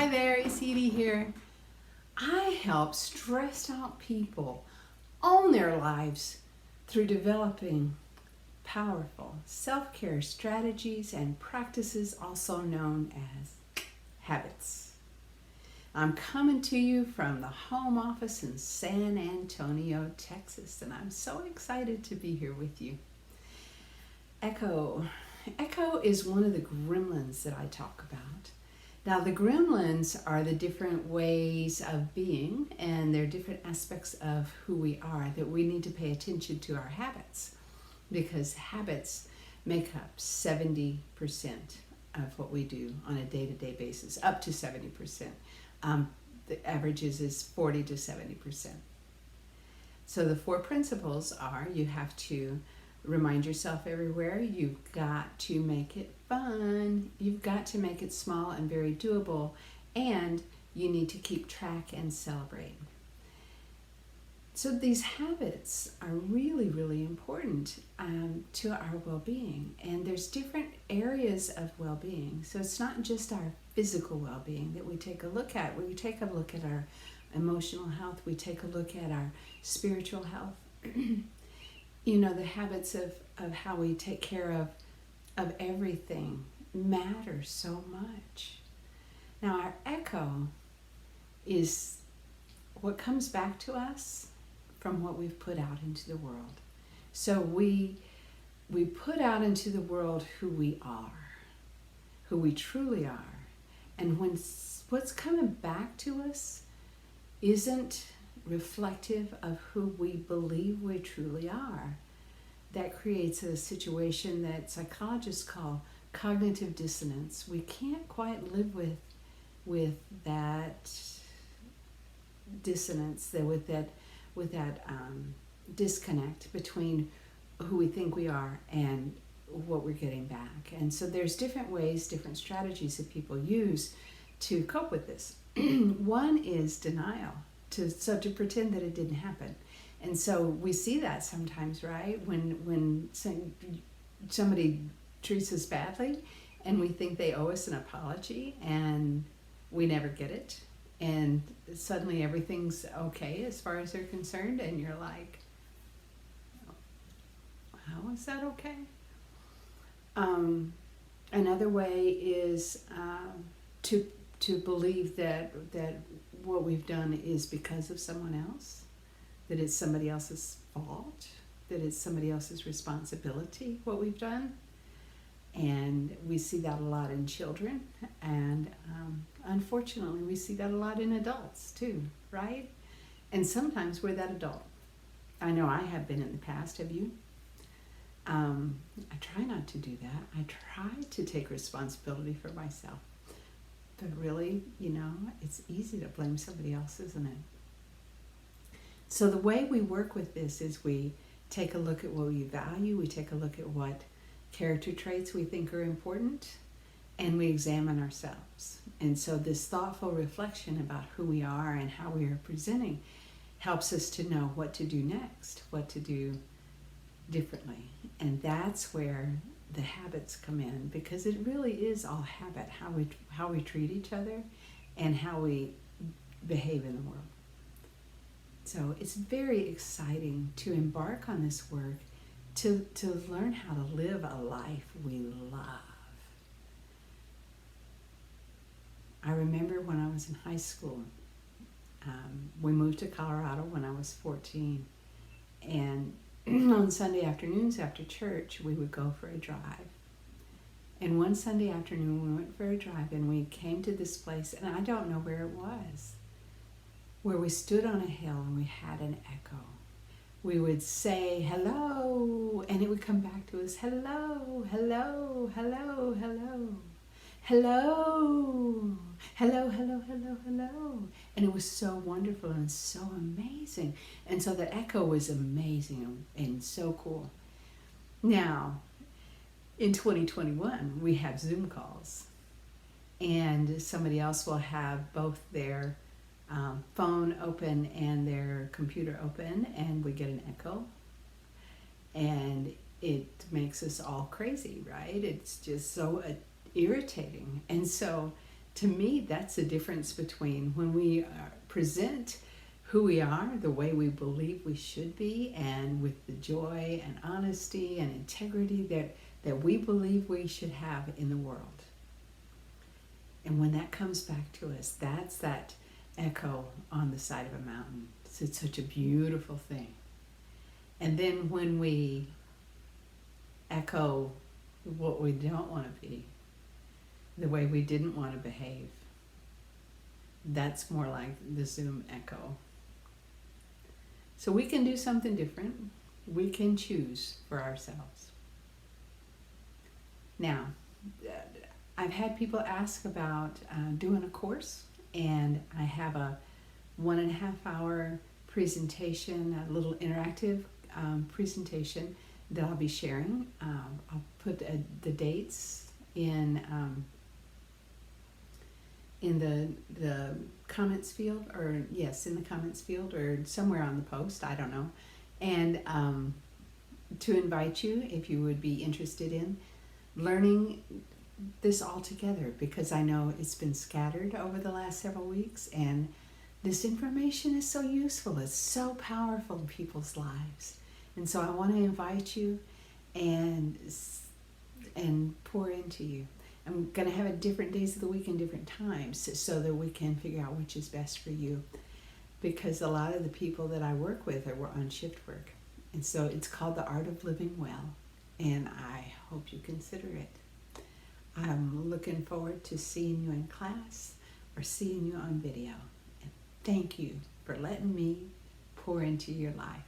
Hi there, it's Edie here. I help stressed out people own their lives through developing powerful self-care strategies and practices, also known as habits. I'm coming to you from the home office in San Antonio, Texas, and I'm so excited to be here with you. Echo. Echo is one of the gremlins that I talk about. Now, the gremlins are the different ways of being, and they're different aspects of who we are that we need to pay attention to our habits, because habits make up 70% of what we do on a day-to-day basis, up to 70%. The averages is 40 to 70%. So the four principles are: you have to remind yourself everywhere, you've got to make it fun, you've got to make it small and very doable, and you need to keep track and celebrate. So these habits are really, really important to our well-being, and there's different areas of well-being. So it's not just our physical well-being that we take a look at. We take a look at our emotional health, we take a look at our spiritual health. You know, the habits of how we take care of everything matter so much. Now, our echo is what comes back to us from what we've put out into the world. So we put out into the world who we are, who we truly are. And when what's coming back to us isn't reflective of who we believe we truly are, that creates a situation that psychologists call cognitive dissonance. We can't quite live with that dissonance, with that disconnect between who we think we are and what we're getting back. And so there's different ways, different strategies that people use to cope with this. One is denial, to pretend that it didn't happen. And so we see that sometimes, right? When somebody treats us badly and we think they owe us an apology and we never get it. And suddenly everything's okay as far as they're concerned. And you're like, how is that okay? Another way is to believe that what we've done is because of someone else, that it's somebody else's fault, that it's somebody else's responsibility, what we've done. And we see that a lot in children, and unfortunately we see that a lot in adults too, right? And sometimes we're that adult. I know I have been in the past. Have you? I try not to do that. I try to take responsibility for myself. But really, it's easy to blame somebody else, isn't it? So the way we work with this is we take a look at what we value, we take a look at what character traits we think are important, and we examine ourselves. And so this thoughtful reflection about who we are and how we are presenting helps us to know what to do next, what to do differently. And that's where the habits come in, because it really is all habit, how we treat each other and how we behave in the world. So it's very exciting to embark on this work, to learn how to live a life we love. I remember when I was in high school, we moved to Colorado when I was 14, and on Sunday afternoons after church, we would go for a drive. And one Sunday afternoon, we went for a drive, and we came to this place, and I don't know where it was, where we stood on a hill and we had an echo. We would say hello, and it would come back to us, hello, hello, hello, hello, hello, hello, hello, hello, hello. And it was so wonderful and so amazing. And so the echo was amazing and so cool. Now, in 2021, we have Zoom calls, and somebody else will have both their phone open and their computer open, and we get an echo, and it makes us all crazy, right? It's just so irritating. And so to me, that's the difference between when we present who we are, the way we believe we should be, and with the joy and honesty and integrity that we believe we should have in the world. And when that comes back to us, that's that echo on the side of a mountain. So it's such a beautiful thing. And then when we echo what we don't want to be, the way we didn't want to behave, that's more like the Zoom echo. So we can do something different. We can choose for ourselves. Now, I've had people ask about doing a course, and I have a 1.5 hour presentation, a little interactive presentation that I'll be sharing. I'll put the dates in the comments field, or yes, in the comments field, or somewhere on the post, I don't know. And to invite you, if you would be interested in learning this all together, because I know it's been scattered over the last several weeks, and this information is so useful. It's so powerful in people's lives. And so I want to invite you and pour into you. I'm going to have it different days of the week and different times so that we can figure out which is best for you. Because a lot of the people that I work with are on shift work. And so it's called The Art of Living Well. And I hope you consider it. I'm looking forward to seeing you in class or seeing you on video. And thank you for letting me pour into your life.